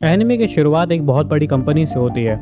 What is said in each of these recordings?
Anime की शुरुआत एक बहुत बड़ी कंपनी से होती है,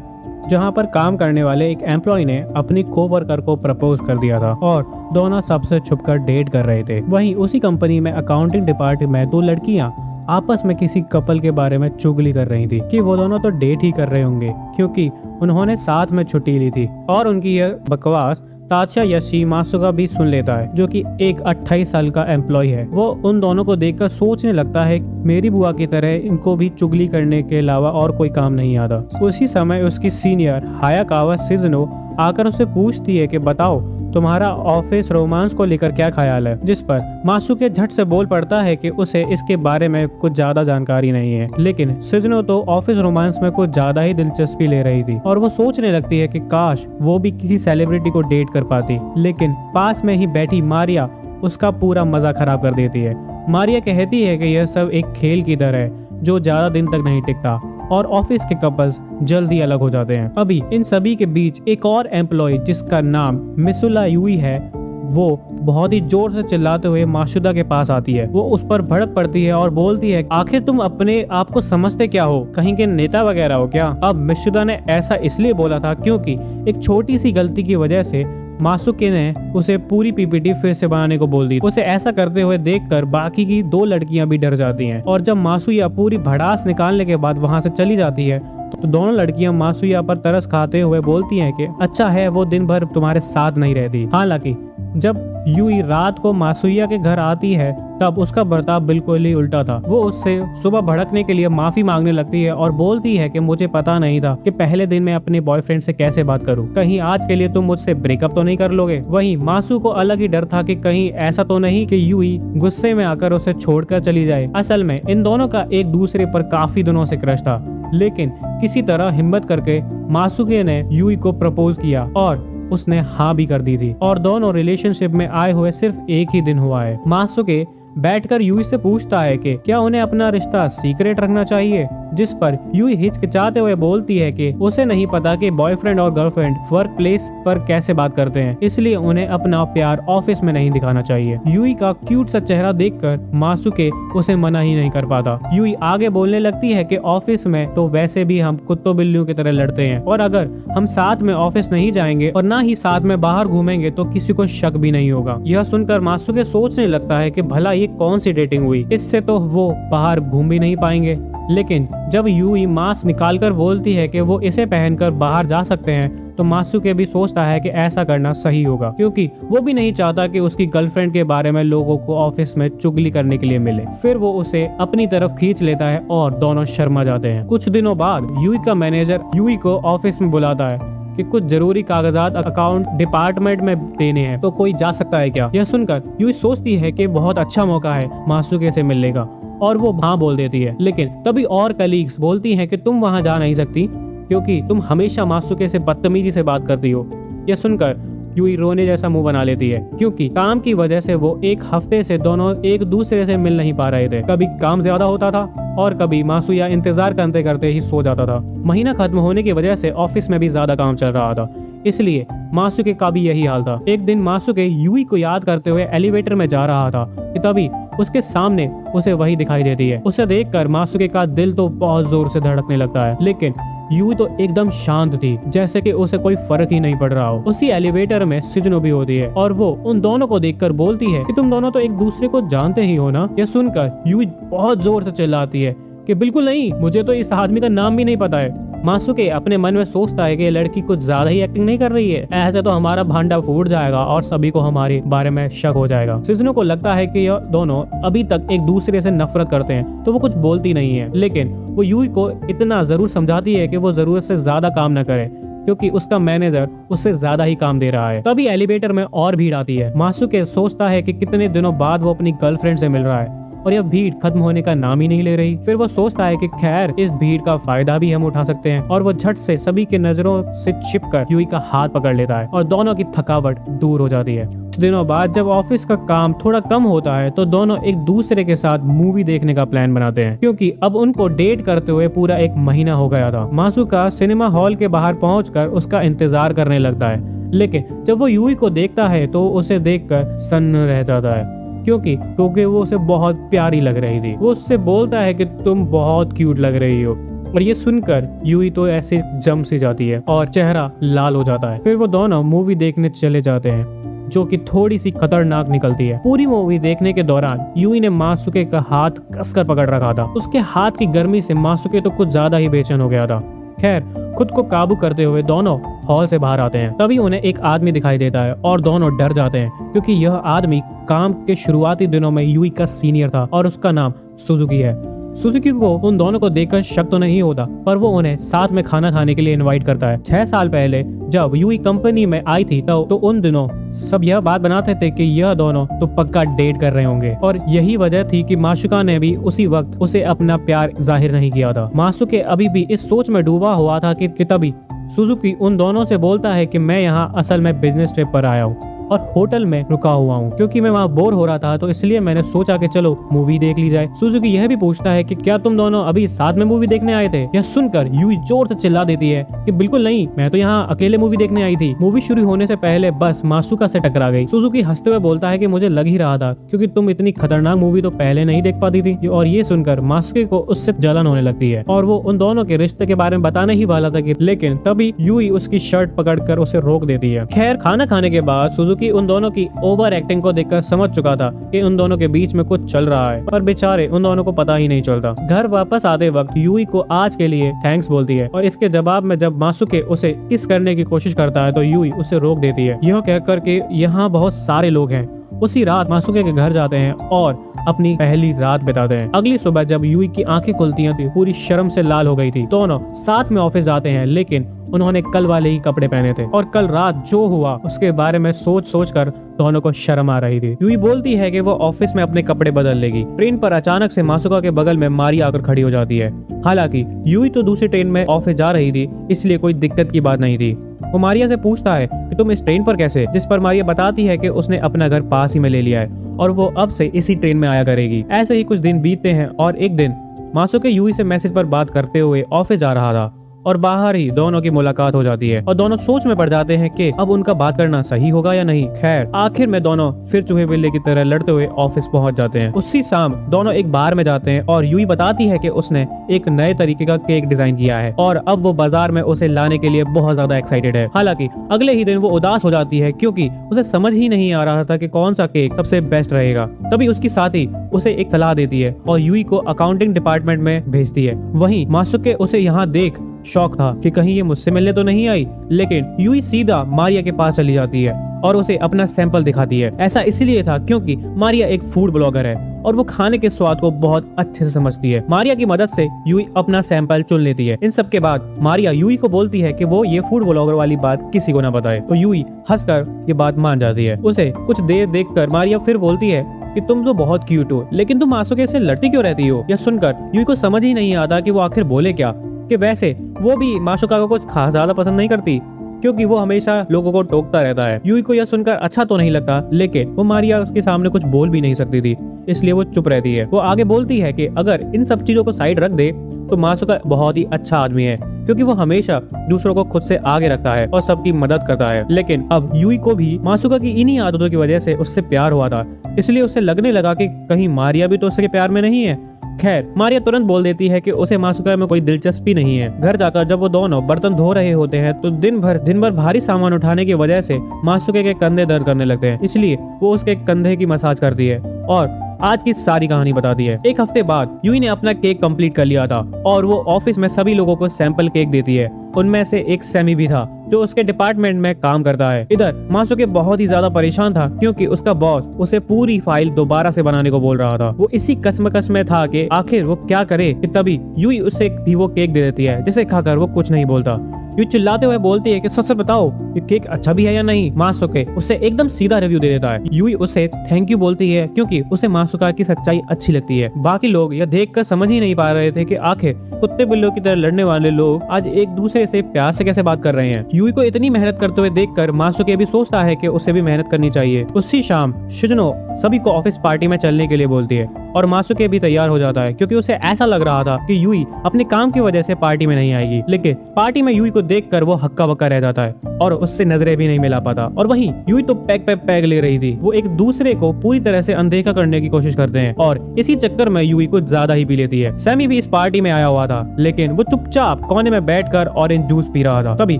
जहां पर काम करने वाले एक एम्प्लॉय ने अपनी कोवर्कर को प्रपोज कर दिया था और दोनों सबसे छुपकर डेट कर रहे थे। वहीं उसी कंपनी में अकाउंटिंग डिपार्टमेंट में दो लड़कियां आपस में किसी कपल के बारे में चुगली कर रही थी कि वो दोनों तो डेट ही कर रहे होंगे, क्योंकि उन्होंने साथ में छुट्टी ली थी। और उनकी यह बकवास तात्या यशी मासुका भी सुन लेता है, जो कि एक 28 साल का एम्प्लॉय है। वो उन दोनों को देखकर सोचने लगता है, मेरी बुआ की तरह इनको भी चुगली करने के अलावा और कोई काम नहीं आता। उसी समय उसकी सीनियर हायाकावा शिजुनो आकर उससे पूछती है कि बताओ तुम्हारा ऑफिस रोमांस को लेकर क्या ख्याल है, जिस पर मासुके झट से बोल पड़ता है कि उसे इसके बारे में कुछ ज्यादा जानकारी नहीं है। लेकिन शिजुनो तो ऑफिस रोमांस में कुछ ज्यादा ही दिलचस्पी ले रही थी और वो सोचने लगती है कि काश वो भी किसी सेलिब्रिटी को डेट कर पाती। लेकिन पास में ही बैठी मारिया उसका पूरा मजा खराब कर देती है। मारिया कहती है कि यह सब एक खेल की तरह है जो ज्यादा दिन तक नहीं टिकता और ऑफिस के कपल्स जल्दी अलग हो जाते हैं। अभी इन सभी के बीच एक और एम्प्लॉय जिसका नाम मिसुला यूई है, वो बहुत ही जोर से चिल्लाते हुए माशुदा के पास आती है। वो उस पर भड़क पड़ती है और बोलती है, आखिर तुम अपने आप को समझते क्या हो, कहीं के नेता वगैरह हो क्या? अब मिशुदा ने ऐसा इसलिए बोला था क्योंकि एक छोटी सी गलती की वजह से मासुके ने उसे पूरी पीपीटी फिर से बनाने को बोल दी। उसे ऐसा करते हुए देखकर बाकी की दो लड़कियां भी डर जाती हैं और जब मासुया पूरी भड़ास निकालने के बाद वहां से चली जाती है तो दोनों लड़कियां मासुया पर तरस खाते हुए बोलती हैं कि अच्छा है वो दिन भर तुम्हारे साथ नहीं रहती। हालांकि जब यूई रात को मासुया के घर आती है तब उसका बर्ताव बिल्कुल ही उल्टा था। वो उससे सुबह भड़कने के लिए माफी मांगने लगती है और बोलती है कि मुझे पता नहीं था कि पहले दिन मैं अपने बॉयफ्रेंड से कैसे बात करूं, कहीं आज के लिए तुम मुझसे ब्रेकअप तो नहीं कर लोगे। वहीं मासू को अलग ही डर था कि कहीं ऐसा तो नहीं कि यूई गुस्से में आकर उसे छोड़कर चली जाए। असल में इन दोनों का एक दूसरे पर काफी दिनों से क्रश था, लेकिन किसी तरह हिम्मत करके मासुके ने यूई को प्रपोज किया और उसने हाँ भी कर दी थी और दोनों रिलेशनशिप में आए हुए सिर्फ एक ही दिन हुआ है। मासुके बैठकर यूई से पूछता है कि क्या उन्हें अपना रिश्ता सीक्रेट रखना चाहिए, जिस पर यूई हिचकिचाते हुए बोलती है कि उसे नहीं पता कि बॉयफ्रेंड और गर्लफ्रेंड वर्क प्लेस पर कैसे बात करते हैं, इसलिए उन्हें अपना प्यार ऑफिस में नहीं दिखाना चाहिए। यूई का क्यूट सा चेहरा देखकर मासुके उसे मना ही नहीं कर पाता। यूई आगे बोलने लगती है कि ऑफिस में तो वैसे भी हम कुत्तों बिल्लियों की तरह लड़ते हैं और अगर हम साथ में ऑफिस नहीं जाएंगे और ना ही साथ में बाहर घूमेंगे तो किसी को शक भी नहीं होगा। यह सुनकर मासुके सोचने लगता है कि भला ये कौन सी डेटिंग हुई, इससे तो वो बाहर घूम भी नहीं पाएंगे। लेकिन जब यूई मास्क निकालकर बोलती है कि वो इसे पहनकर बाहर जा सकते हैं तो मासुके भी सोचता है कि ऐसा करना सही होगा, क्योंकि वो भी नहीं चाहता कि उसकी गर्लफ्रेंड के बारे में लोगों को ऑफिस में चुगली करने के लिए मिले। फिर वो उसे अपनी तरफ खींच लेता है और दोनों शर्मा जाते हैं। कुछ दिनों बाद यूई का मैनेजर यूई को ऑफिस में बुलाता है कि कुछ जरूरी कागजात अकाउंट डिपार्टमेंट में देने हैं, तो कोई जा सकता है क्या? यह सुनकर यूई सोचती है कि बहुत अच्छा मौका है मासुके से मिलने का और वो हाँ बोल देती है। लेकिन तभी और कलीग्स बोलती हैं कि तुम वहां जा नहीं सकती क्योंकि तुम हमेशा मासुके से बदतमीजी से बात करती हो। यह सुनकर यूई रोने जैसा मुंह बना लेती है, क्योंकि काम की वजह से वो एक हफ्ते से दोनों एक दूसरे से मिल नहीं पा रहे थे। कभी काम ज्यादा होता था और कभी मासुया इंतजार करते करते ही सो जाता था। महीना खत्म होने की वजह से ऑफिस में भी ज्यादा काम चल रहा था, इसलिए मासुके का भी यही हाल था। एक दिन मासुके यूई को याद करते हुए एलिवेटर में जा रहा था कि तभी उसके सामने उसे वही दिखाई देती है। उसे देखकर मासुके का दिल तो बहुत जोर से धड़कने लगता है, लेकिन यूई तो एकदम शांत थी, जैसे कि उसे कोई फर्क ही नहीं पड़ रहा हो। उसी एलिवेटर में शिजुनो भी होती है और वो उन दोनों को देखकर बोलती है कि तुम दोनों तो एक दूसरे को जानते ही हो ना? यह सुनकर यूई बहुत जोर से चिल्लाती है कि बिल्कुल नहीं, मुझे तो इस आदमी का नाम भी नहीं पता है। मासुके अपने मन में सोचता है कि ये लड़की कुछ ज्यादा ही एक्टिंग नहीं कर रही है, ऐसे तो हमारा भांडा फूट जाएगा और सभी को हमारे बारे में शक हो जाएगा। शिजुनो को लगता है कि ये दोनों अभी तक एक दूसरे से नफरत करते हैं, तो वो कुछ बोलती नहीं है। लेकिन वो यूई को इतना जरूर समझाती है कि वो जरूरत से ज्यादा काम न करे, क्योंकि उसका मैनेजर उससे ज्यादा ही काम दे रहा है। तभी एलिवेटर में और भीड़ आती है। मासुके सोचता है कि कितने दिनों बाद वो अपनी गर्लफ्रेंड से मिल रहा है और यह भीड़ खत्म होने का नाम ही नहीं ले रही। फिर वो सोचता है कि खैर इस भीड़ का फायदा भी हम उठा सकते हैं और वो झट से सभी के नजरों से छिपकर यूई का हाथ पकड़ लेता है और दोनों की थकावट दूर हो जाती है। कुछ दिनों बाद जब ऑफिस का काम थोड़ा कम होता है तो दोनों एक दूसरे के साथ मूवी देखने का प्लान बनाते हैं, क्योंकि अब उनको डेट करते हुए पूरा एक महीना हो गया था। मासुका सिनेमा हॉल के बाहर पहुंचकर उसका इंतजार करने लगता है, लेकिन जब वो यूई को देखता है तो उसे देखकर सन्न रह जाता है, क्योंकि वो उसे बहुत प्यारी लग रही थी। वो उससे बोलता है कि तुम बहुत क्यूट लग रही हो और ये सुनकर यूई तो ऐसे जम सी जाती है और चेहरा लाल हो जाता है। फिर वो दोनों मूवी देखने चले जाते हैं जो कि थोड़ी सी खतरनाक निकलती है। पूरी मूवी देखने के दौरान यूई ने मासुके का हाथ कसकर पकड़ रखा था। उसके हाथ की गर्मी से मासुके तो कुछ ज्यादा ही बेचैन हो गया था। खैर, खुद को काबू करते हुए दोनों हॉल से बाहर आते हैं। तभी उन्हें एक आदमी दिखाई देता है और दोनों डर जाते हैं क्योंकि यह आदमी काम के शुरुआती दिनों में यूई का सीनियर था और उसका नाम सुजुकी है। सुजुकी को उन दोनों को देखकर शक तो नहीं होता, पर वो उन्हें साथ में खाना खाने के लिए इनवाइट करता है। 6 साल पहले जब यूई कंपनी में आई थी तो उन दिनों सब यह बात बनाते थे कि यह दोनों तो पक्का डेट कर रहे होंगे और यही वजह थी कि माशुका ने भी उसी वक्त उसे अपना प्यार जाहिर नहीं किया था। मासुके अभी भी इस सोच में डूबा हुआ था कि तभी सुजुकी उन दोनों से बोलता है कि मैं यहाँ असल में बिजनेस ट्रिप पर आया हूँ और होटल में रुका हुआ हूँ क्योंकि मैं वहाँ बोर हो रहा था, तो इसलिए मैंने सोचा कि चलो मूवी देख ली जाए। सुजुकी यह भी पूछता है कि क्या तुम दोनों अभी साथ में मूवी देखने आए थे? यह सुनकर यूई जोर से चिल्ला देती है कि बिल्कुल नहीं, मैं तो यहाँ अकेले मूवी देखने आई थी। मूवी शुरू होने से पहले बस मासुका से टकरा गई। सुजुकी हंसते हुए बोलता है कि मुझे लग ही रहा था क्योंकि तुम इतनी खतरनाक मूवी तो पहले नहीं देख पाती थी। और ये सुनकर मासुके को उससे जलन होने लगती है और वो उन दोनों के रिश्ते के बारे में बताने ही वाला था लेकिन तभी यूई उसकी शर्ट पकड़कर उसे रोक देती है। खैर, खाना खाने के बाद सुजुकी उन दोनों की ओवर एक्टिंग को देखकर समझ चुका था कि उन दोनों के बीच में कुछ चल रहा है, पर बेचारे उन दोनों को पता ही नहीं चलता। घर वापस आते वक्त यूई को आज के लिए थैंक्स बोलती है और इसके जवाब में जब मासुके उसे किस करने की कोशिश करता है तो यूई उसे रोक देती है, यह कहकर कि यहाँ बहुत सारे लोग हैं। उसी रात मासुके के घर जाते हैं और अपनी पहली रात बिताते हैं। अगली सुबह जब यूई की आंखें खुलती हैं तो पूरी शर्म से लाल हो गई थी। दोनों साथ में ऑफिस जाते हैं लेकिन उन्होंने कल वाले ही कपड़े पहने थे और कल रात जो हुआ उसके बारे में सोच कर दोनों को शर्म आ रही थी। यूई बोलती है कि वो ऑफिस में अपने कपड़े बदल लेगी। ट्रेन पर अचानक से मासुका के बगल में मारिया आकर खड़ी हो जाती है। हालांकि यूई तो दूसरी ट्रेन में ऑफिस जा रही थी, इसलिए कोई दिक्कत की बात नहीं थी। वो मारिया से पूछता है कि तुम इस ट्रेन पर कैसे, जिस पर मारिया बताती है कि उसने अपना घर पास ही में ले लिया है और वो अब से इसी ट्रेन में आया करेगी। ऐसे ही कुछ दिन बीतते हैं और एक दिन मासुके यूई से मैसेज पर बात करते हुए ऑफिस जा रहा था और बाहर ही दोनों की मुलाकात हो जाती है और दोनों सोच में पड़ जाते हैं कि अब उनका बात करना सही होगा या नहीं। खैर, आखिर में दोनों फिर चूहे बिल्ली की तरह लड़ते हुए ऑफिस पहुंच जाते हैं। उसी शाम दोनों एक बार में जाते हैं और यूई बताती है कि उसने एक नए तरीके का केक डिजाइन किया है और अब वो बाजार में उसे लाने के लिए बहुत ज्यादा एक्साइटेड है। हालांकि अगले ही दिन वो उदास हो जाती है क्योंकि उसे समझ ही नहीं आ रहा था कि कौन सा केक सबसे बेस्ट रहेगा। तभी उसकी साथी उसे एक सलाह देती है और यूई को अकाउंटिंग डिपार्टमेंट में भेजती है। वहीं मासुके उसे यहाँ देख शौक था कि कहीं ये मुझसे मिलने तो नहीं आई, लेकिन यूई सीधा मारिया के पास चली जाती है और उसे अपना सैंपल दिखाती है। ऐसा इसलिए था क्योंकि मारिया एक फूड ब्लॉगर है और वो खाने के स्वाद को बहुत अच्छे से समझती है। मारिया की मदद से यूई अपना सैंपल चुन लेती है। इन सब के बाद मारिया यूई को बोलती है कि वो ये फूड ब्लॉगर वाली बात किसी को ना बताए, तो यूई हंसकर ये बात मान जाती है। उसे कुछ देर देखकर मारिया फिर बोलती है कि तुम तो बहुत क्यूट हो, लेकिन तुम मासुके से लड़ती क्यों रहती हो? यह सुनकर यूई को समझ ही नहीं आता कि वो आखिर बोले क्या, कि वैसे वो भी मासुका को कुछ खास ज्यादा पसंद नहीं करती क्योंकि वो हमेशा लोगों को टोकता रहता है। यूई को यह सुनकर अच्छा तो नहीं लगता, लेकिन वो मारिया उसके सामने कुछ बोल भी नहीं सकती थी, इसलिए वो चुप रहती है। वो आगे बोलती है कि अगर इन सब चीजों को साइड रख दे तो मासुका बहुत ही अच्छा आदमी है क्योंकि वो हमेशा दूसरों को खुद से आगे रखता है और सबकी मदद करता है। लेकिन अब यूई को भी मासुका की इन्हीं आदतों की वजह से उससे प्यार हुआ था, इसलिए उसे लगने लगा कि कहीं मारिया भी तो उसके प्यार में नहीं है। खैर, मारिया तुरंत बोल देती है कि उसे मासुका में कोई दिलचस्पी नहीं है। घर जाकर जब वो दोनों बर्तन धो रहे होते हैं तो दिन भर भारी सामान उठाने की वजह से मासुके के कंधे दर्द करने लगते हैं, इसलिए वो उसके कंधे की मसाज करती है और आज की सारी कहानी बताती है। एक हफ्ते बाद यूई ने अपना केक कंप्लीट कर लिया था और वो ऑफिस में सभी लोगों को सैंपल केक देती है। उनमें से एक सैमी भी था जो उसके डिपार्टमेंट में काम करता है। इधर मासुके बहुत ही ज्यादा परेशान था क्योंकि उसका बॉस उसे पूरी फाइल दोबारा से बनाने को बोल रहा था। वो इसी कश्मकश में था कि आखिर वो क्या करे कि तभी यूई उसे भी वो केक दे देती है जिसे खाकर वो कुछ नहीं बोलता। यूई चिल्लाते हुए बोलती है कि सच सच बताओ ये केक अच्छा भी है या नहीं। मासुके उसे एकदम सीधा रिव्यू दे देता है। यूई उसे थैंक यू बोलती है क्योंकि उसे मासुका की सच्चाई अच्छी लगती है। बाकी लोग यह देखकर समझ ही नहीं पा रहे थे कि आखिर कुत्ते बिल्लों की तरह लड़ने वाले लोग आज एक दूसरे से प्यार से कैसे बात कर रहे हैं। यूई को इतनी मेहनत करते हुए देखकर मासुके भी सोचता है कि उसे भी मेहनत करनी चाहिए। उसी शाम शिजुनो सभी को ऑफिस पार्टी में चलने के लिए बोलती है और मासुके भी तैयार हो जाता है क्योंकि उसे ऐसा लग रहा था कि यूई अपने काम की वजह से पार्टी में नहीं आएगी। लेकिन पार्टी में यूई को देखकर वो हक्का बक्का रह जाता है और उससे नजरें भी नहीं मिला पाता। और वहीं यूई तो पैग पे पैग ले रही थी। वो एक दूसरे को पूरी तरह से अनदेखा करने की कोशिश करते हैं और इसी चक्कर में यूई कुछ ज्यादा ही पी लेती है। सैमी भी इस पार्टी में आया हुआ था, लेकिन वो चुपचाप कोने में बैठकर ऑरेंज जूस पी रहा था। तभी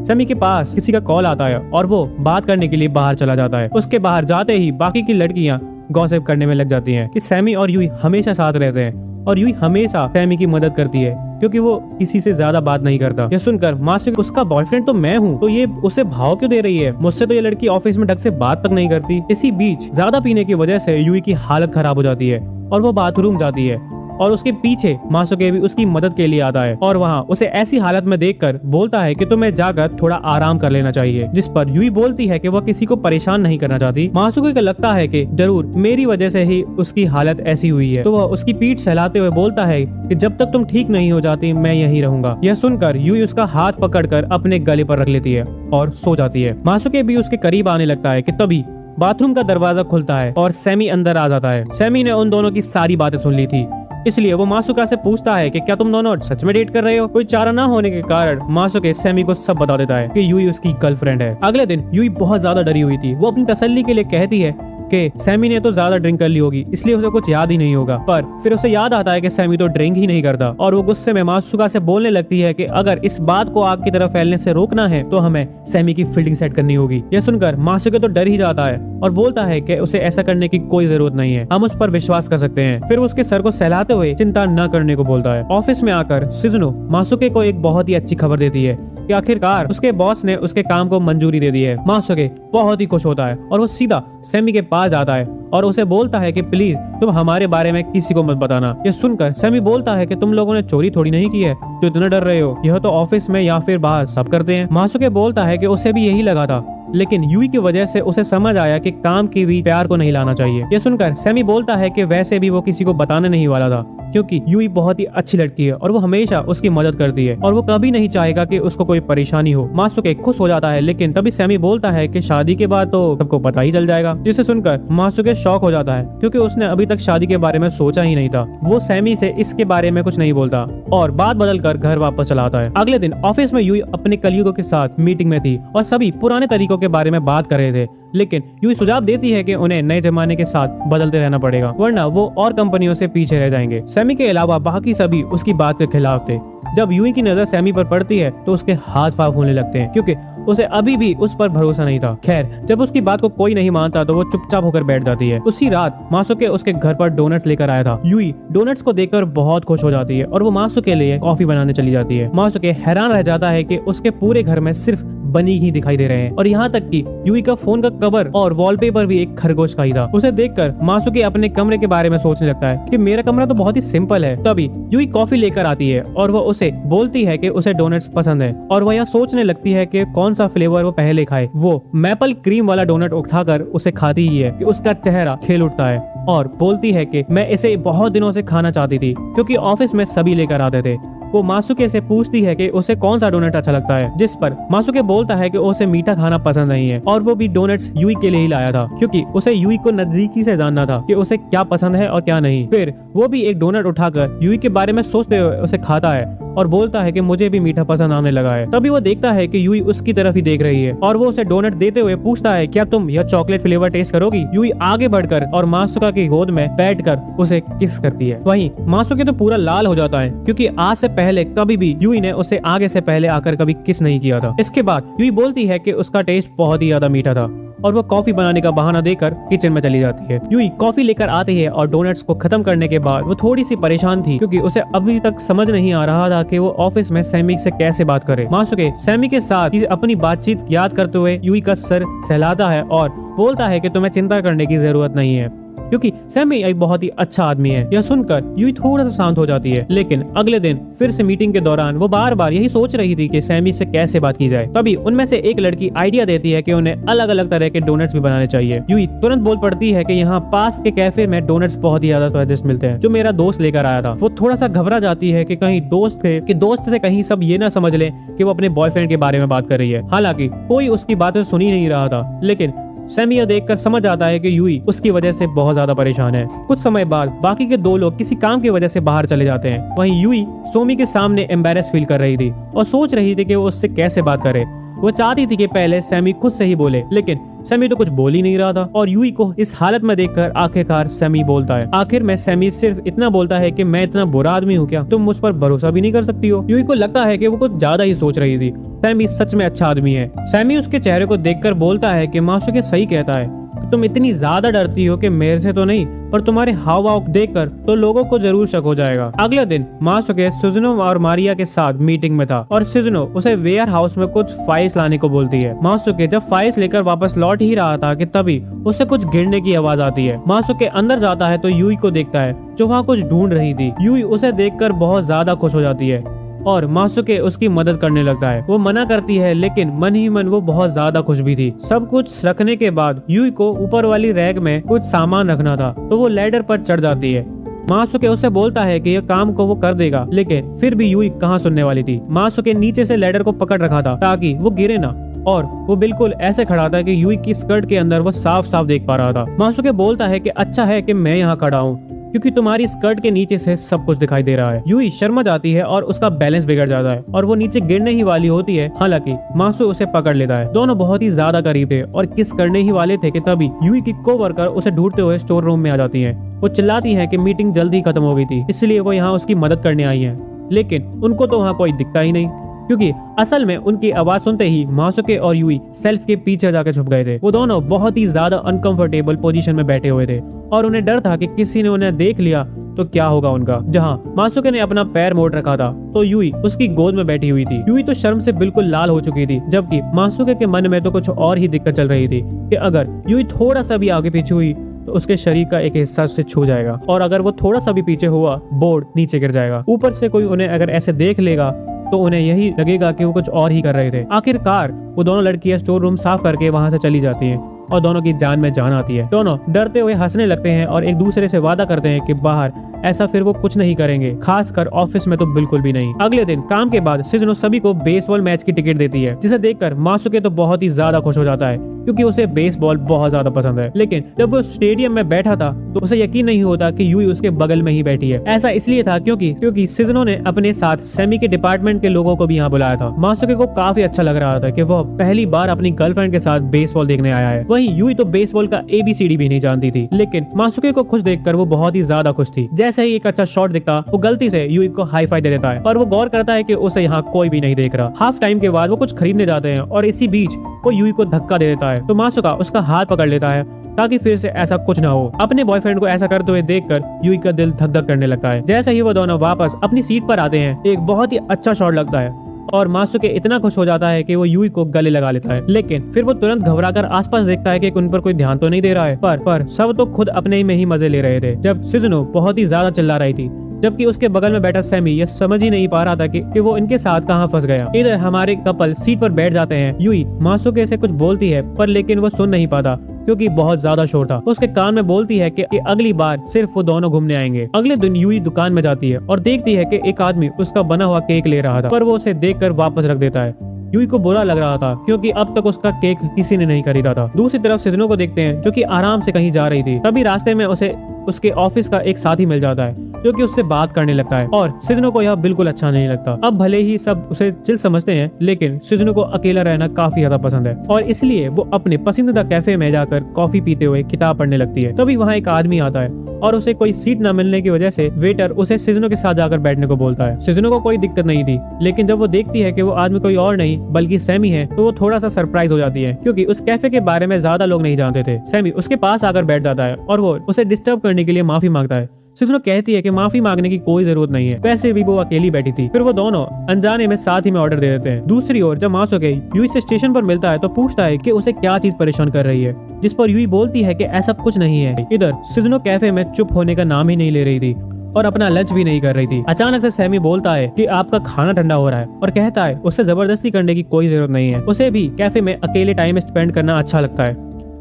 सैमी के पास किसी का कॉल आता है और वो बात करने के लिए बाहर चला जाता है। उसके बाहर जाते ही बाकी की लड़कियां गॉसिप करने में लग जाती हैं कि सैमी और यूई हमेशा साथ रहते हैं और यूई हमेशा सैमी की मदद करती है क्योंकि वो किसी से ज्यादा बात नहीं करता। यह सुनकर मासूके उसका बॉयफ्रेंड तो मैं हूँ, तो ये उसे भाव क्यों दे रही है? मुझसे तो ये लड़की ऑफिस में ढंग से बात तक नहीं करती। इसी बीच ज्यादा पीने की वजह से यूई की हालत खराब हो जाती है और वो बाथरूम जाती है और उसके पीछे मासूके भी उसकी मदद के लिए आता है और वहाँ उसे ऐसी हालत में देखकर बोलता है कि तुम्हें जाकर थोड़ा आराम कर लेना चाहिए। जिस पर यूई बोलती है कि वह किसी को परेशान नहीं करना चाहती। मासूके को लगता है कि जरूर मेरी वजह से ही उसकी हालत ऐसी हुई है, तो वह उसकी पीठ सहलाते हुए बोलता है कि जब तक तुम ठीक नहीं हो जाती मैं यहीं रहूंगा। यह सुनकर यूई उसका हाथ पकड़कर अपने गले पर रख लेती है और सो जाती है। मासूके भी उसके करीब आने लगता है कि तभी बाथरूम का दरवाजा खुलता है और सैमी अंदर आ जाता है। सैमी ने उन दोनों की सारी बातें सुन ली थी, इसलिए वो मासूका से पूछता है कि क्या तुम दोनों सच में डेट कर रहे हो? कोई चारा ना होने के कारण मासूके सैमी को सब बता देता है कि यूई उसकी गर्लफ्रेंड है। अगले दिन यूई बहुत ज्यादा डरी हुई थी। वो अपनी तसल्ली के लिए कहती है कि सैमी ने तो ज्यादा ड्रिंक कर ली होगी, इसलिए उसे कुछ याद ही नहीं होगा। पर फिर उसे याद आता है कि सैमी तो ड्रिंक ही नहीं करता और वो गुस्से में मासूका से बोलने लगती है कि अगर इस बात को आग की तरफ फैलने से रोकना है तो हमें सैमी की फील्डिंग सेट करनी होगी। यह सुनकर मासूके तो डर ही जाता है और बोलता है कि उसे ऐसा करने की कोई जरूरत नहीं है, हम उस पर विश्वास कर सकते हैं। फिर उसके सर को सहलाते हुए चिंता न करने को बोलता है। ऑफिस में आकर शिजुनो मासूके को एक बहुत ही अच्छी खबर देती है कि आखिरकार उसके बॉस ने उसके काम को मंजूरी दे दी है। मासूके बहुत ही खुश होता है और वो सीधा सैमी के पास जाता है और उसे बोलता है कि प्लीज तुम हमारे बारे में किसी को मत बताना। यह सुनकर सैमी बोलता है कि तुम लोगों ने चोरी थोड़ी नहीं की है जो इतना डर रहे हो, यह तो ऑफिस में या फिर बाहर सब करते हैं। मासूके बोलता है कि उसे भी यही लगा था, लेकिन यूई की वजह से उसे समझ आया कि काम के भी प्यार को नहीं लाना चाहिए। यह सुनकर सैमी बोलता है कि वैसे भी वो किसी को बताने नहीं वाला था क्योंकि यूई बहुत ही अच्छी लड़की है और वो हमेशा उसकी मदद करती है और वो कभी नहीं चाहेगा कि उसको कोई परेशानी हो। मासूके खुश हो जाता है, लेकिन तभी सैमी बोलता है कि शादी के बाद तो सबको पता ही चल जाएगा। जिसे सुनकर मासूके शॉक हो जाता है क्योंकि उसने अभी तक शादी के बारे में सोचा ही नहीं था। वो सैमी से इसके बारे में कुछ नहीं बोलता और बात बदल कर घर वापस चला आता है। अगले दिन ऑफिस में यूई अपने कलीगों के साथ मीटिंग में थी और सभी पुराने तरीकों के बारे में बात कर रहे थे, लेकिन यूई सुझाव देती है कि उन्हें नए जमाने के साथ बदलते रहना पड़ेगा वरना वो और कंपनियों से पीछे रह जाएंगे। सैमी के अलावा बाकी सभी उसकी बात के खिलाफ थे। जब यूई की नजर सैमी पर पड़ती है तो उसके हाथ फाफ होने लगते हैं क्योंकि उसे अभी भी उस पर भरोसा नहीं था। खैर, जब उसकी बात को कोई नहीं मानता तो वो चुपचाप होकर बैठ जाती है। उसी रात मासूके उसके घर पर डोनट्स लेकर आया था। यूई डोनट्स को देखकर बहुत खुश हो जाती है और वो मासूके के लिए कॉफी बनाने चली जाती है। मासूके हैरान रह जाता है कि उसके पूरे घर में सिर्फ बनी ही दिखाई दे रहे हैं और यहाँ तक कि यूई का फोन का कवर और वॉलपेपर भी एक खरगोश का ही था। उसे देखकर मासूके अपने कमरे के बारे में सोचने लगता है कि मेरा कमरा तो बहुत ही सिंपल है। तभी यूई कॉफी लेकर आती है और वो उसे बोलती है कि उसे डोनट्स पसंद है और वह यह सोचने लगती है कि कौन सा फ्लेवर वो पहले खाए। वो मैपल क्रीम वाला डोनट उठाकर उसे खाती ही है कि उसका चेहरा खिल उठता है और बोलती है कि मैं इसे बहुत दिनों से खाना चाहती थी क्योंकि ऑफिस में सभी लेकर आते थे। वो मासूके से पूछती है कि उसे कौन सा डोनट अच्छा लगता है, जिस पर मासूके बोलता है कि उसे मीठा खाना पसंद नहीं है और वो भी डोनट्स यूई के लिए ही लाया था क्योंकि उसे यूई को नजदीकी से जानना था कि उसे क्या पसंद है और क्या नहीं। फिर वो भी एक डोनट उठाकर यूई के बारे में सोचते हुए उसे खाता है और बोलता है कि मुझे भी मीठा पसंद आने लगा है। तभी वो देखता है कि यूई उसकी तरफ ही देख रही है और वो उसे डोनट देते हुए पूछता है क्या तुम यह चॉकलेट फ्लेवर टेस्ट करोगी? यूई आगे बढ़कर और मासूका की गोद में बैठकर उसे किस करती है। वहीं मासूके तो पूरा लाल हो जाता है क्योंकि आज से पहले कभी भी यूई ने उसे आगे से पहले आकर कभी किस नहीं किया था। इसके बाद यूई बोलती है कि उसका टेस्ट बहुत ही ज्यादा मीठा था और वो कॉफी बनाने का बहाना देकर किचन में चली जाती है। यूई कॉफी लेकर आती है और डोनट्स को खत्म करने के बाद वो थोड़ी सी परेशान थी क्योंकि उसे अभी तक समझ नहीं आ रहा था कि वो ऑफिस में सैमी से कैसे बात करे। मासूके सैमी के साथ अपनी बातचीत याद करते हुए यूई का सर सहलाता है और बोलता है कि तुम्हें चिंता करने की जरूरत नहीं है क्योंकि सैमी एक बहुत ही अच्छा आदमी है। यह सुनकर यूई थोड़ा सा शांत हो जाती है, लेकिन अगले दिन फिर से मीटिंग के दौरान वो बार बार यही सोच रही थी कि सैमी से कैसे बात की जाए। तभी उनमें से एक लड़की आइडिया देती है कि उन्हें अलग अलग तरह के डोनट्स भी बनाने चाहिए। यूई तुरंत बोल पड़ती है कि यहाँ पास के कैफे में डोनट्स बहुत ही ज्यादा स्वादिष्ट मिलते हैं जो मेरा दोस्त लेकर आया था। वो थोड़ा सा घबरा जाती है कि कहीं दोस्त से कहीं सब ये ना समझ ले कि वो अपने बॉयफ्रेंड के बारे में बात कर रही है। हालांकि कोई उसकी बातें सुन ही नहीं रहा था, लेकिन सैमी यह देखकर समझ आता है कि यूई उसकी वजह से बहुत ज्यादा परेशान है। कुछ समय बाद बाकी के 2 लोग किसी काम की वजह से बाहर चले जाते हैं। वहीं यूई सोमी के सामने एम्बेरस फील कर रही थी और सोच रही थी कि वो उससे कैसे बात करे। वो चाहती थी कि पहले सैमी खुद से ही बोले, लेकिन सैमी तो कुछ बोल ही नहीं रहा था और यूई को इस हालत में देखकर आखिरकार सैमी बोलता है। आखिर में सैमी सिर्फ इतना बोलता है कि मैं इतना बुरा आदमी हूँ क्या? तुम मुझ पर भरोसा भी नहीं कर सकती हो। यूई को लगता है कि वो कुछ ज्यादा ही सोच रही थी। सैमी सच में अच्छा आदमी है। सैमी उसके चेहरे को देखकर बोलता है कि मासूके सही कहता है, तुम इतनी ज्यादा डरती हो कि मेरे से तो नहीं, पर तुम्हारे हाव भाव देखकर तो लोगों को जरूर शक हो जाएगा। अगले दिन मासूके सुजुनो और मारिया के साथ मीटिंग में था और सुजुनो उसे वेयर हाउस में कुछ फाइल्स लाने को बोलती है। मासूके जब फाइल्स लेकर वापस लौट ही रहा था कि तभी उसे कुछ गिरने की आवाज आती है। मासूके अंदर जाता है तो यूई को देखता है जो वहाँ कुछ ढूंढ रही थी। यूई उसे देखकर बहुत ज्यादा खुश हो जाती है और मासूके उसकी मदद करने लगता है। वो मना करती है लेकिन मन ही मन वो बहुत ज्यादा खुश भी थी। सब कुछ रखने के बाद यूई को ऊपर वाली रैक में कुछ सामान रखना था तो वो लैडर पर चढ़ जाती है। मासूके उसे बोलता है कि यह काम को वो कर देगा, लेकिन फिर भी यूई कहाँ सुनने वाली थी। मासूके नीचे से लैडर को पकड़ रखा था ताकि वो गिरे ना और वो बिल्कुल ऐसे खड़ा था कि यूई की स्कर्ट के अंदर वो साफ साफ देख पा रहा था। मासूके बोलता है कि अच्छा है कि मैं यहाँ खड़ा हूँ क्योंकि तुम्हारी स्कर्ट के नीचे से सब कुछ दिखाई दे रहा है। यूई शर्मा जाती है और उसका बैलेंस बिगड़ जाता है और वो नीचे गिरने ही वाली होती है। हालांकि मासू उसे पकड़ लेता है। दोनों बहुत ही ज्यादा करीब थे और किस करने ही वाले थे कि तभी यूई की कोवर्कर उसे ढूंढते हुए स्टोर रूम में आ जाती है। वो चिल्लाती है कि मीटिंग जल्दी खत्म हो गई थी, इसलिए वो यहाँ उसकी मदद करने आई है, लेकिन उनको तो वहाँ कोई दिखता ही नहीं क्योंकि असल में उनकी आवाज सुनते ही मासूके और यूई सेल्फ के पीछे जाकर छुप गए थे। वो दोनों बहुत ही ज्यादा अनकंफर्टेबल पोजीशन में बैठे हुए थे और उन्हें डर था कि किसी ने उन्हें देख लिया तो क्या होगा उनका। जहाँ मासूके ने अपना पैर मोड़ रखा था तो यूई उसकी गोद में बैठी हुई थी। यूई तो शर्म से बिल्कुल लाल हो चुकी थी, जबकि मासूके के मन में तो कुछ और ही दिक्कत चल रही थी कि अगर यूई थोड़ा सा भी आगे पीछे हुई तो उसके शरीर का एक हिस्सा उससे छू जाएगा और अगर वो थोड़ा सा भी पीछे हुआ बोर्ड नीचे गिर जाएगा। ऊपर से कोई उन्हें अगर ऐसे देख लेगा तो उन्हें यही लगेगा कि वो कुछ और ही कर रहे थे। आखिरकार वो दोनों लड़कियां स्टोर रूम साफ करके वहां से चली जाती हैं और दोनों की जान में जान आती है। दोनों डरते हुए हंसने लगते हैं और एक दूसरे से वादा करते हैं कि बाहर ऐसा फिर वो कुछ नहीं करेंगे, खासकर ऑफिस में तो बिल्कुल भी नहीं। अगले दिन काम के बाद सिजुनो सभी को बेसबॉल मैच की टिकट देती है, जिसे देखकर मासूके तो बहुत ही ज्यादा खुश हो जाता है क्योंकि उसे बेसबॉल बहुत ज्यादा पसंद है। लेकिन जब वो स्टेडियम में बैठा था तो उसे यकीन नहीं होता कि यूई उसके बगल में ही बैठी है। ऐसा इसलिए था क्योंकि सिजुनो ने अपने साथ सेमी के डिपार्टमेंट के लोगों को भी यहाँ बुलाया था। मासूके को काफी अच्छा लग रहा था कि वह पहली बार अपनी गर्लफ्रेंड के साथ बेसबॉल देखने आया है। वहीं यूई तो बेसबॉल का ABCD भी नहीं जानती थी, लेकिन मासूके को खुश देखकर वो बहुत ही ज्यादा खुश थी। जैसे ही एक अच्छा शॉट दिखता वो गलती से यूई को हाई फाई दे देता है, पर वो गौर करता है कि उसे यहाँ कोई भी नहीं देख रहा। हाफ टाइम के बाद वो कुछ खरीदने जाते हैं और इसी बीच वो यूई को धक्का दे देता है तो मासूका उसका हाथ पकड़ लेता है ताकि फिर से ऐसा कुछ ना हो। अपने बॉयफ्रेंड को ऐसा करते हुए देखकर यूई का दिल धक धक करने लगता है। जैसे ही वो दोनों वापस अपनी सीट पर आते हैं एक बहुत ही अच्छा शॉट लगता है और मासूके इतना खुश हो जाता है कि वो यूई को गले लगा लेता है। लेकिन फिर वो तुरंत घबराकर आसपास देखता है कि उन पर कोई ध्यान तो नहीं दे रहा है, पर सब तो खुद अपने में ही मजे ले रहे थे। जब सुजुनो बहुत ही ज्यादा चिल्ला रही थी जबकि उसके बगल में बैठा सैमी ये समझ ही नहीं पा रहा था कि वो इनके साथ कहाँ फंस गया। इधर हमारे कपल सीट पर बैठ जाते हैं। यूई मासूके से कुछ बोलती है पर लेकिन वो सुन नहीं पाता क्योंकि बहुत ज्यादा शोर था। उसके कान में बोलती है कि अगली बार सिर्फ वो दोनों घूमने आएंगे। अगले दिन यूई दुकान में जाती है और देखती है कि एक आदमी उसका बना हुआ केक ले रहा था, पर वो उसे देखकर वापस रख देता है। यूई को बुरा लग रहा था क्योंकि अब तक उसका केक किसी ने नहीं खरीदा था। दूसरी तरफ सिजुनो को देखते हैं जो कि आराम से कहीं जा रही थी। तभी रास्ते में उसे उसके ऑफिस का एक साथी मिल जाता है जो कि उससे बात करने लगता है और सिजुनो को यह बिल्कुल अच्छा नहीं लगता। अब भले ही सब उसे चिल समझते हैं लेकिन सिजुनो को अकेला रहना काफी ज्यादा पसंद है और इसलिए वो अपने पसंदीदा कैफे में जाकर कॉफी पीते हुए किताब पढ़ने लगती है। तभी वहाँ एक आदमी आता है और उसे कोई सीट न मिलने की वजह से वेटर उसे सिजुनो के साथ जाकर बैठने को बोलता है। सिजुनो को कोई दिक्कत नहीं थी, लेकिन जब वो देखती है कि वो आदमी कोई और नहीं बल्कि सैमी है तो वो थोड़ा सा सरप्राइज हो जाती है क्योंकि उस कैफे के बारे में ज्यादा लोग नहीं जानते थे। सैमी उसके पास आकर बैठ जाता है और वो उसे डिस्टर्ब करने के लिए माफी मांगता है। सिजुनो कहती है कि माफी मांगने की कोई जरूरत नहीं है, वैसे भी वो अकेली बैठी थी। फिर वो दोनों अनजाने में साथ ही में ऑर्डर दे देते हैं। दूसरी ओर जब मासूके यूई से स्टेशन पर मिलता है तो पूछता है कि उसे क्या चीज परेशान कर रही है, जिस पर यूई बोलती है कि ऐसा कुछ नहीं है। इधर सिजुनो कैफे में चुप होने का नाम ही नहीं ले रही थी और अपना लंच भी नहीं कर रही थी। अचानक से सैमी बोलता है कि आपका खाना ठंडा हो रहा है और कहता है उससे जबरदस्ती करने की कोई जरूरत नहीं है, उसे भी कैफे में अकेले टाइम स्पेंड करना अच्छा लगता है।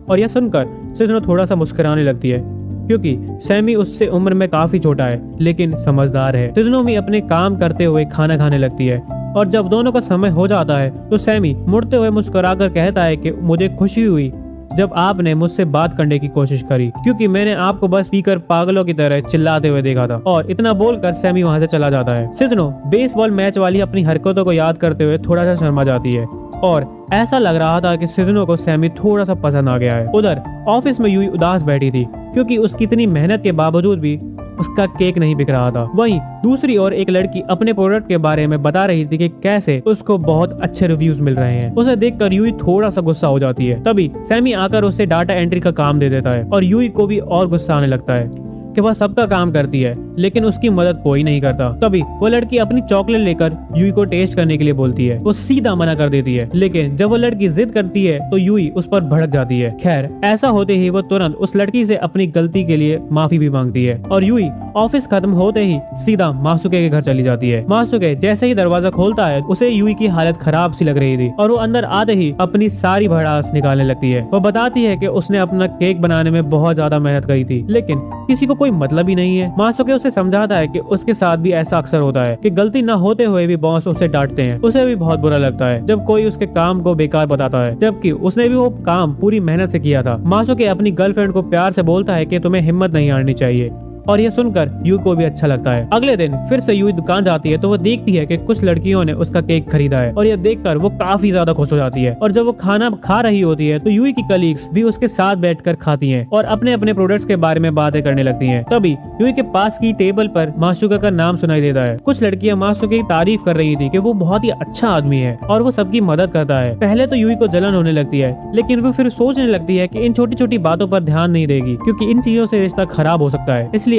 और यह सुनकर सिजुनो थोड़ा सा मुस्कुराने लगती है क्योंकि सैमी उससे उम्र में काफी छोटा है लेकिन समझदार है। सिजुनो भी अपने काम करते हुए खाना खाने लगती है और जब दोनों का समय हो जाता है तो सैमी मुड़ते हुए मुस्कुराकर कहता है कि मुझे खुशी हुई जब आपने मुझसे बात करने की कोशिश करी, क्योंकि मैंने आपको बस पीकर पागलों की तरह चिल्लाते हुए देखा था। और इतना बोलकर सैमी वहाँ से चला जाता है। सिज़नो बेसबॉल मैच वाली अपनी हरकतों को याद करते हुए थोड़ा सा शर्मा जाती है और ऐसा लग रहा था कि सिज़नो को सैमी थोड़ा सा पसंद आ गया है। उधर ऑफिस में यूई उदास बैठी थी, क्योंकि उसकी इतनी मेहनत के बावजूद भी उसका केक नहीं बिक रहा था। वहीं दूसरी ओर एक लड़की अपने प्रोडक्ट के बारे में बता रही थी कि कैसे उसको बहुत अच्छे रिव्यूज मिल रहे हैं। उसे देखकर यूई थोड़ा सा गुस्सा हो जाती है। तभी सैमी आकर उसे डाटा एंट्री का काम दे देता है और यूई को भी और गुस्सा आने लगता है कि वह सबका काम करती है लेकिन उसकी मदद कोई नहीं करता। तभी वो लड़की अपनी चॉकलेट लेकर यूई को टेस्ट करने के लिए बोलती है। वो सीधा मना कर देती है, लेकिन जब वो लड़की जिद करती है तो यूई उस पर भड़क जाती है। खैर, ऐसा होते ही वो तुरंत उस लड़की से अपनी गलती के लिए माफी भी मांगती है और यूई ऑफिस खत्म होते ही सीधा मासुके के घर चली जाती है। मासुके जैसे ही दरवाजा खोलता है उसे यूई की हालत खराब सी लग रही थी और वो अंदर आते ही अपनी सारी भड़ास निकालने लगती है। वो बताती है कि उसने अपना केक बनाने में बहुत ज्यादा मेहनत करी थी, लेकिन किसी को कोई मतलब ही नहीं है। मासुके उसे समझाता है कि उसके साथ भी ऐसा अक्सर होता है कि गलती न होते हुए भी बॉस उसे डांटते हैं। उसे भी बहुत बुरा लगता है जब कोई उसके काम को बेकार बताता है, जबकि उसने भी वो काम पूरी मेहनत से किया था। मासुके अपनी गर्लफ्रेंड को प्यार से बोलता है कि तुम्हें हिम्मत नहीं हारनी चाहिए और यह सुनकर यूई को भी अच्छा लगता है। अगले दिन फिर से यूई दुकान जाती है तो वो देखती है कि कुछ लड़कियों ने उसका केक खरीदा है और यह देखकर वो काफी ज्यादा खुश हो जाती है। और जब वो खाना खा रही होती है तो यूई की कलीग्स भी उसके साथ बैठकर खाती हैं और अपने अपने प्रोडक्ट्स के बारे में बातें करने लगती हैं। तभी यूई के पास की टेबल पर माशुका का नाम सुनाई देता है। कुछ लड़कियां माशुका की तारीफ कर रही थी कि वो बहुत ही अच्छा आदमी है और वो सबकी मदद करता है। पहले तो यूई को जलन होने लगती है, लेकिन वो फिर सोचने लगती है कि इन छोटी छोटी बातों पर ध्यान नहीं देगी, क्योंकि इन चीजों से रिश्ता खराब हो सकता है, इसलिए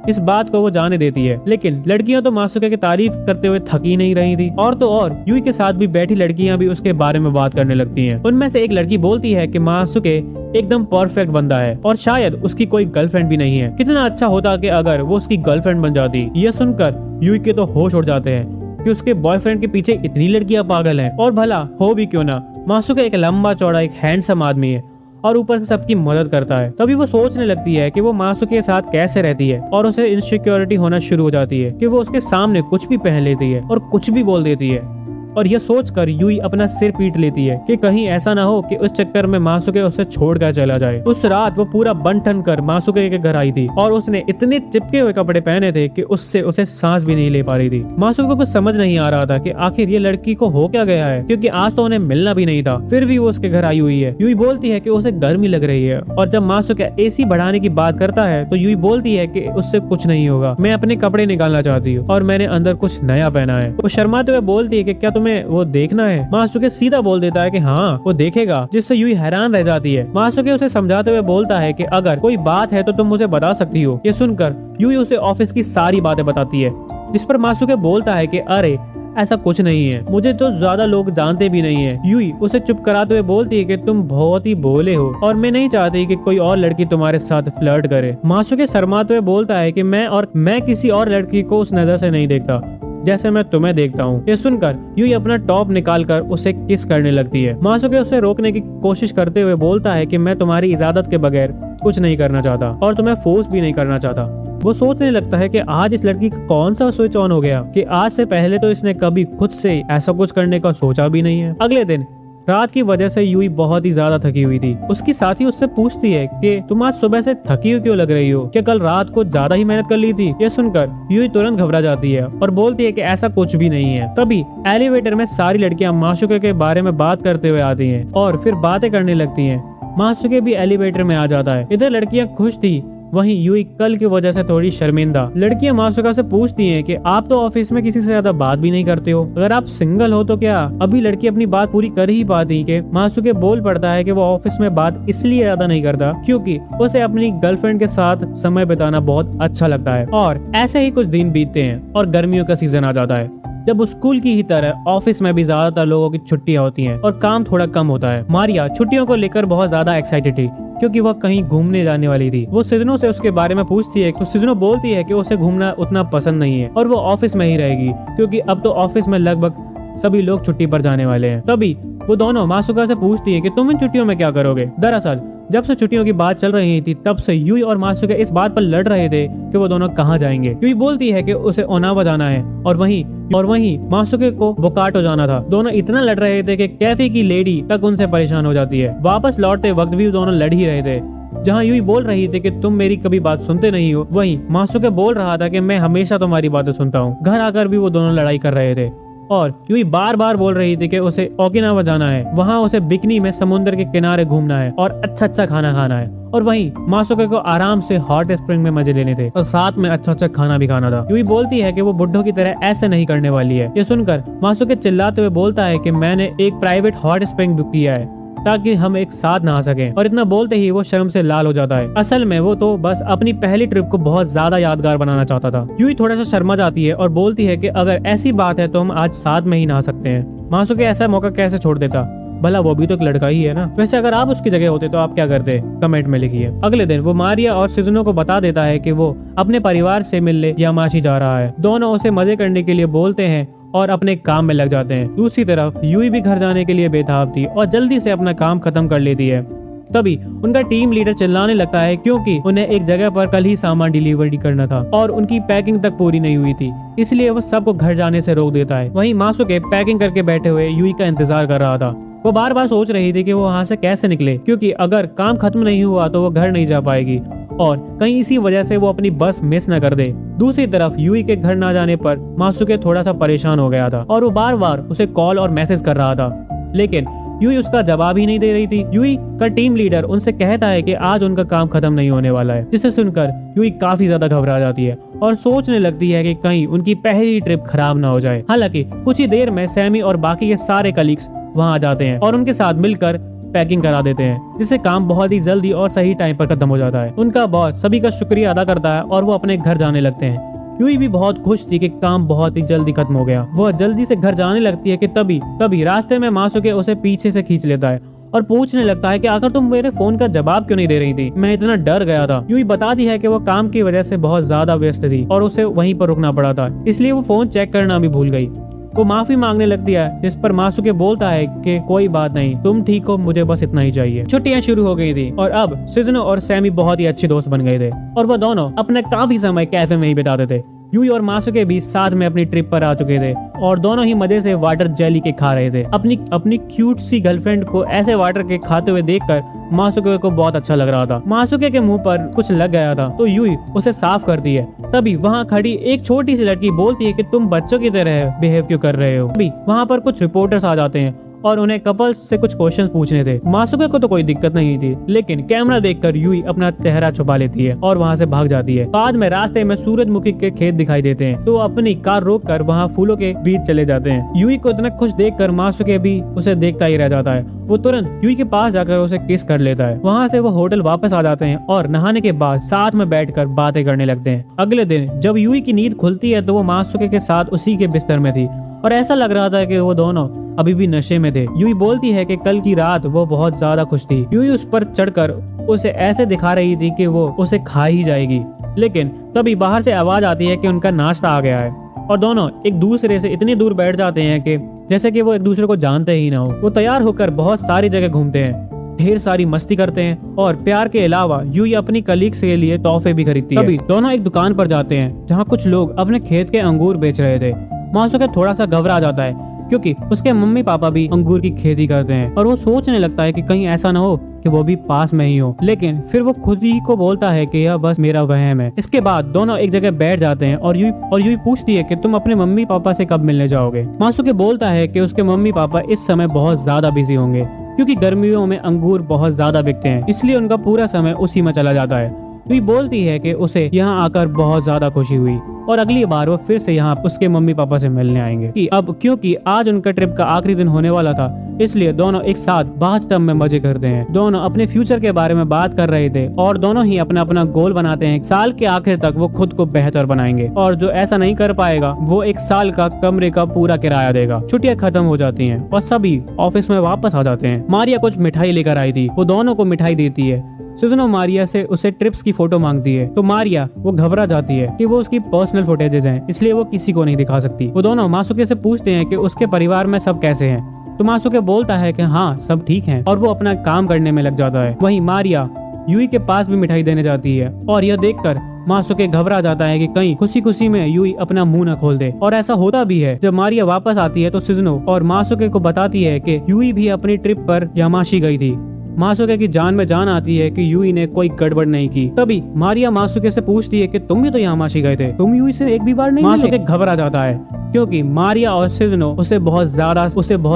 इस बात को वो जाने देती है। लेकिन लड़कियां तो मासुके की तारीफ करते हुए थकी नहीं रही थी और तो और यूई के साथ भी बैठी लड़कियां भी उसके बारे में बात करने लगती हैं। उनमें से एक लड़की बोलती है कि मासुके एकदम परफेक्ट बंदा है और शायद उसकी कोई गर्लफ्रेंड भी नहीं है। कितना अच्छा होता कि अगर वो उसकी गर्लफ्रेंड बन जाती। यह सुनकर यूई के तो होश उड़ जाते हैं कि उसके बॉयफ्रेंड के पीछे इतनी लड़कियां पागल हैं। और भला हो भी क्यों ना, मासुके एक लंबा चौड़ा एक हैंडसम आदमी है और ऊपर से सबकी मदद करता है। तभी वो सोचने लगती है कि वो मासुके के साथ कैसे रहती है और उसे इनसिक्योरिटी होना शुरू हो जाती है कि वो उसके सामने कुछ भी पहन लेती है और कुछ भी बोल देती है। और यह सोचकर यूई अपना सिर पीट लेती है कि कहीं ऐसा ना हो कि उस चक्कर में मासुके उसे छोड़कर चला जाए। उस रात वो पूरा बन ठन कर मासुके के घर आई थी और उसने इतने चिपके हुए कपड़े पहने थे कि उससे उसे सांस भी नहीं ले पा रही थी। मासुके को कुछ समझ नहीं आ रहा था कि आखिर ये लड़की को हो क्या गया है, क्योंकि आज तो उन्हें मिलना भी नहीं था, फिर भी वो उसके घर आई हुई है। यूई बोलती है कि उसे गर्मी लग रही है और जब मासुके एसी बढ़ाने की बात करता है तो यूई बोलती है कि उससे कुछ नहीं होगा, मैं अपने कपड़े निकालना चाहती हूँ और मैंने अंदर कुछ नया पहना है। वो शर्माते हुए बोलती है कि क्या तुम्हें वो देखना है। मासुके सीधा बोल देता है कि हाँ वो देखेगा, जिससे यूई हैरान रह जाती है। मासुके उसे समझाते हुए बोलता है कि अगर कोई बात है तो तुम मुझे बता सकती हो। ये सुनकर यूई उसे ऑफिस की सारी बातें बताती है, जिस पर मासुके बोलता है कि अरे ऐसा कुछ नहीं है, मुझे तो ज्यादा लोग जानते भी नहीं है। यूई उसे चुप कराते हुए बोलती है कि तुम बहुत ही भोले हो और मैं नहीं चाहती कि कोई और लड़की तुम्हारे साथ फ्लर्ट करे। मासुके शर्माते हुए बोलता है कि मैं किसी और लड़की को उस नजर से नहीं देखता जैसे मैं तुम्हें देखता हूँ। ये सुनकर यूई अपना टॉप निकालकर उसे किस करने लगती है। मासुके उसे रोकने की कोशिश करते हुए बोलता है कि मैं तुम्हारी इजाजत के बगैर कुछ नहीं करना चाहता और तुम्हें फोर्स भी नहीं करना चाहता। वो सोचने लगता है कि आज इस लड़की का कौन सा स्विच ऑन हो गया कि आज से पहले तो इसने कभी खुद से ऐसा कुछ करने का सोचा भी नहीं है। अगले दिन रात की वजह से यूई बहुत ही ज्यादा थकी हुई थी। उसकी साथी उससे पूछती है कि तुम आज सुबह से थकी हुई क्यों लग रही हो, क्या कल रात को ज्यादा ही मेहनत कर ली थी। ये सुनकर यूई तुरंत घबरा जाती है और बोलती है कि ऐसा कुछ भी नहीं है। तभी एलिवेटर में सारी लड़कियां मासुके के बारे में बात करते हुए आती हैं और फिर बातें करने लगती हैं। मासुके भी एलिवेटर में आ जाता है। इधर लड़कियां खुश थी, वहीं यूई कल की वजह से थोड़ी शर्मिंदा। लड़कियां मासुका से पूछती हैं कि आप तो ऑफिस में किसी से ज्यादा बात भी नहीं करते हो, अगर आप सिंगल हो तो क्या। अभी लड़की अपनी बात पूरी कर ही पाती कि मासुके बोल पड़ता है कि वो ऑफिस में बात इसलिए ज्यादा नहीं करता क्योंकि उसे अपनी गर्लफ्रेंड के साथ समय बिताना बहुत अच्छा लगता है। और ऐसे ही कुछ दिन बीतते हैं और गर्मियों का सीजन आ जाता है, जब स्कूल की ही तरह ऑफिस में भी ज्यादातर लोगों की छुट्टियां होती हैं और काम थोड़ा कम होता है। मारिया छुट्टियों को लेकर बहुत ज्यादा एक्साइटेड थी क्योंकि वह कहीं घूमने जाने वाली थी। वो सिजनो से उसके बारे में पूछती है तो सिजनो बोलती है कि उसे घूमना उतना पसंद नहीं है और वो ऑफिस में ही रहेगी क्योंकि अब तो ऑफिस में लगभग सभी लोग छुट्टी पर जाने वाले हैं। तभी वो दोनों मासुका से पूछती है कि तुम इन छुट्टियों में क्या करोगे। दरअसल जब से छुट्टियों की बात चल रही थी तब से यूई और मासुके इस बात पर लड़ रहे थे कि वो दोनों कहाँ जाएंगे। यूई बोलती है कि उसे ओनावा जाना है और वहीं मासुके को बोकाटो जाना था। दोनों इतना लड़ रहे थे कि कैफे की लेडी तक उनसे परेशान हो जाती है। वापस लौटते वक्त भी दोनों लड़ ही रहे थे। जहाँ यूई बोल रही थी कि तुम मेरी कभी बात सुनते नहीं हो, वहीं मासुके बोल रहा था कि मैं हमेशा तुम्हारी बातें सुनता हूँ। घर आकर भी वो दोनों लड़ाई कर रहे थे और यूई बार बार बोल रही थी कि उसे ओकिनावा जाना है, वहाँ उसे बिकनी में समुद्र के किनारे घूमना है और अच्छा खाना खाना है। और वहीं मासुके को आराम से हॉट स्प्रिंग में मजे लेने थे और साथ में अच्छा खाना भी खाना था। यूई बोलती है कि वो बुड्ढों की तरह ऐसे नहीं करने वाली है। ये सुनकर मासुके चिल्लाते हुए बोलता है कि मैंने एक प्राइवेट हॉट स्प्रिंग बुक किया है ताकि हम एक साथ नहा सकें। और इतना बोलते ही वो शर्म से लाल हो जाता है। असल में वो तो बस अपनी पहली ट्रिप को बहुत ज्यादा यादगार बनाना चाहता था। यूई थोड़ा सा शर्मा जाती है और बोलती है कि अगर ऐसी बात है तो हम आज साथ में ही नहा सकते हैं। मासुके ऐसा मौका कैसे छोड़ देता, भला वो भी तो एक लड़का ही है ना। वैसे अगर आप उसकी जगह होते तो आप क्या करते, कमेंट में लिखिए। अगले दिन वो मारिया और सिजुनो को बता देता है कि वो अपने परिवार से मिलने यामाशी जा रहा है। दोनों उसे मजे करने के लिए बोलते हैं और अपने काम में लग जाते हैं। दूसरी तरफ यूई भी घर जाने के लिए बेताब थी और जल्दी से अपना काम खत्म कर लेती है। तभी उनका टीम लीडर चिल्लाने लगता है क्योंकि उन्हें एक जगह पर कल ही सामान डिलीवरी करना था और उनकी पैकिंग तक पूरी नहीं हुई थी, इसलिए वो सबको घर जाने से रोक देता है। वहीं मासुके पैकिंग करके बैठे हुए यूई का इंतजार कर रहा था। वो बार बार सोच रही थी कि वो वहाँ से कैसे निकले, क्योंकि अगर काम खत्म नहीं हुआ तो वो घर नहीं जा पाएगी और कहीं इसी वजह से वो अपनी बस मिस न कर दे। दूसरी तरफ यूई के घर न जाने पर मासुके थोड़ा सा परेशान हो गया था और वो बार बार उसे कॉल और मैसेज कर रहा था, लेकिन यूई उसका जवाब ही नहीं दे रही थी। यूई का टीम लीडर उनसे कहता है कि आज उनका काम खत्म नहीं होने वाला है, जिसे सुनकर यूई काफी ज्यादा घबरा जाती है और सोचने लगती है कि कहीं उनकी पहली ट्रिप खराब ना हो जाए। हालांकि कुछ ही देर में सैमी और बाकी के सारे कलीग्स वहां आ जाते हैं और उनके साथ मिलकर पैकिंग करा देते हैं, जिससे काम बहुत ही जल्दी और सही टाइम पर खत्म हो जाता है। उनका बॉस सभी का शुक्रिया अदा करता है और वो अपने घर जाने लगते हैं। यूई भी बहुत खुश थी कि काम बहुत ही जल्दी खत्म हो गया। वह जल्दी से घर जाने लगती है कि तभी रास्ते में मासुके उसे पीछे से खींच लेता है और पूछने लगता है कि आखिर तुम मेरे फोन का जवाब क्यों नहीं दे रही थी, मैं इतना डर गया था। यूई बताती है कि वो काम की वजह से बहुत ज्यादा व्यस्त थी और उसे वहीं पर रुकना पड़ा था, इसलिए वो फोन चेक करना भी भूल गई। वो माफी मांगने लगती है, जिस पर मासुके बोलता है कि कोई बात नहीं, तुम ठीक हो, मुझे बस इतना ही चाहिए। छुट्टियां शुरू हो गई थी और अब सिजुनो और सैमी बहुत ही अच्छे दोस्त बन गए थे और वो दोनों अपने काफी समय कैफे में ही बिताते थे। यूई और मासुके भी साथ में अपनी ट्रिप पर आ चुके थे और दोनों ही मजे से वाटर जेली के खा रहे थे। अपनी क्यूट सी गर्लफ्रेंड को ऐसे वाटर के खाते हुए देखकर मासुके को बहुत अच्छा लग रहा था। मासुके के मुंह पर कुछ लग गया था तो यूई उसे साफ करती है। तभी वहाँ खड़ी एक छोटी सी लड़की बोलती है कि तुम बच्चों की तरह बिहेव क्यों कर रहे हो। तभी वहाँ पर कुछ रिपोर्टर्स आ जाते हैं और उन्हें कपल्स से कुछ क्वेश्चंस पूछने थे। मासुके को तो कोई दिक्कत नहीं थी, लेकिन कैमरा देखकर यूई अपना चेहरा छुपा लेती है और वहाँ से भाग जाती है। बाद में रास्ते में सूरजमुखी के खेत दिखाई देते हैं तो अपनी कार रोककर वहाँ फूलों के बीच चले जाते हैं। यूई को इतना खुश देखकर मासुके भी उसे देखता ही रह जाता है। वो तुरंत यूई के पास जाकर उसे किस कर लेता है। वहाँ से वो होटल वापस आ जाते हैं और नहाने के बाद साथ में बैठकर बातें करने लगते हैं। अगले दिन जब यूई की नींद खुलती है तो वो मासुके के साथ उसी के बिस्तर में थी और ऐसा लग रहा था कि वो दोनों अभी भी नशे में थे। यूई बोलती है कि कल की रात वो बहुत ज्यादा खुश थी। यूई उस पर चढ़कर उसे ऐसे दिखा रही थी कि वो उसे खा ही जाएगी, लेकिन तभी बाहर से आवाज आती है कि उनका नाश्ता आ गया है और दोनों एक दूसरे से इतनी दूर बैठ जाते हैं कि जैसे कि वो एक दूसरे को जानते ही ना हो। वो तैयार होकर बहुत सारी जगह घूमते हैं, ढेर सारी मस्ती करते हैं और प्यार के अलावा यूई अपनी कलीग्स के लिए तोहफे भी खरीदती है। तभी दोनों एक दुकान पर जाते हैं जहाँ कुछ लोग अपने खेत के अंगूर बेच रहे थे। मासुके थोड़ा सा घबरा जाता है क्योंकि उसके मम्मी पापा भी अंगूर की खेती करते हैं और वो सोचने लगता है कि कहीं ऐसा ना हो कि वो भी पास में ही हो, लेकिन फिर वो खुद ही को बोलता है कि यह बस मेरा वहम है। इसके बाद दोनों एक जगह बैठ जाते हैं और यूई पूछती है कि तुम अपने मम्मी पापा से कब मिलने जाओगे। मासुके बोलता है कि उसके मम्मी पापा इस समय बहुत ज्यादा बिजी होंगे क्योंकि गर्मियों में अंगूर बहुत ज्यादा बिकते हैं, इसलिए उनका पूरा समय उसी में चला जाता है। यूई बोलती है कि उसे यहाँ आकर बहुत ज्यादा खुशी हुई और अगली बार वो फिर से यहाँ उसके मम्मी पापा से मिलने आएंगे। क्योंकि आज उनका ट्रिप का आखिरी दिन होने वाला था, इसलिए दोनों एक साथ बाथटब में मजे करते हैं। दोनों अपने फ्यूचर के बारे में बात कर रहे थे और दोनों ही अपना अपना गोल बनाते हैं। साल के आखिर तक वो खुद को बेहतर बनाएंगे और जो ऐसा नहीं कर पाएगा वो एक साल का कमरे का पूरा किराया देगा। छुट्टियां खत्म हो जाती हैं और सभी ऑफिस में वापस आ जाते हैं। मारिया कुछ मिठाई लेकर आई थी, वो दोनों को मिठाई देती है। सुजुनो मारिया से उसे ट्रिप्स की फोटो मांगती है तो मारिया वो घबरा जाती है कि वो उसकी पर्सनल फुटेजेस हैं, इसलिए वो किसी को नहीं दिखा सकती। वो दोनों मासुके से पूछते हैं कि उसके परिवार में सब कैसे हैं। तो मासुके बोलता है कि हाँ सब ठीक है और वो अपना काम करने में लग जाता है। वहीं मारिया यूई के पास भी मिठाई देने जाती है और यह देखकर मासुके घबरा जाता है कि कहीं खुशी खुशी में यूई अपना मुंह न खोल दे। और ऐसा होता भी है। जब मारिया वापस आती है तो सिज़ुनो और मासुके को बताती है कि यूई भी अपनी ट्रिप पर यामाशी गई थी। मासुके की जान में जान आती है कि यूई ने कोई गड़बड़ नहीं की। तभी मारिया मासुके से पूछती है कि तुम भी तो यामाशी गए थे, तुम यूई से एक भी बार नहीं मिले? मासुके घबरा जाता है क्योंकि मारिया और सिज़ुनो उसे बहुत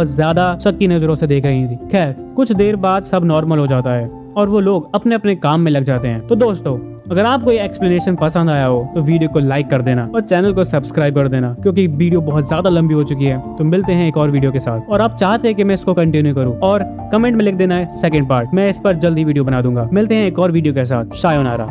ज्यादा शक की नजरों से देख रही थी। खैर कुछ देर बाद सब नॉर्मल हो जाता है और वो लोग अपने अपने काम में लग जाते हैं। तो दोस्तों अगर आपको ये एक्सप्लेनेशन पसंद आया हो तो वीडियो को लाइक कर देना और चैनल को सब्सक्राइब कर देना, क्योंकि वीडियो बहुत ज्यादा लंबी हो चुकी है। तो मिलते हैं एक और वीडियो के साथ। और आप चाहते हैं कि मैं इसको कंटिन्यू करूं और कमेंट में लिख देना है सेकंड पार्ट, मैं इस पर जल्दी वीडियो बना दूंगा। मिलते हैं एक और वीडियो के साथ। सायोनारा।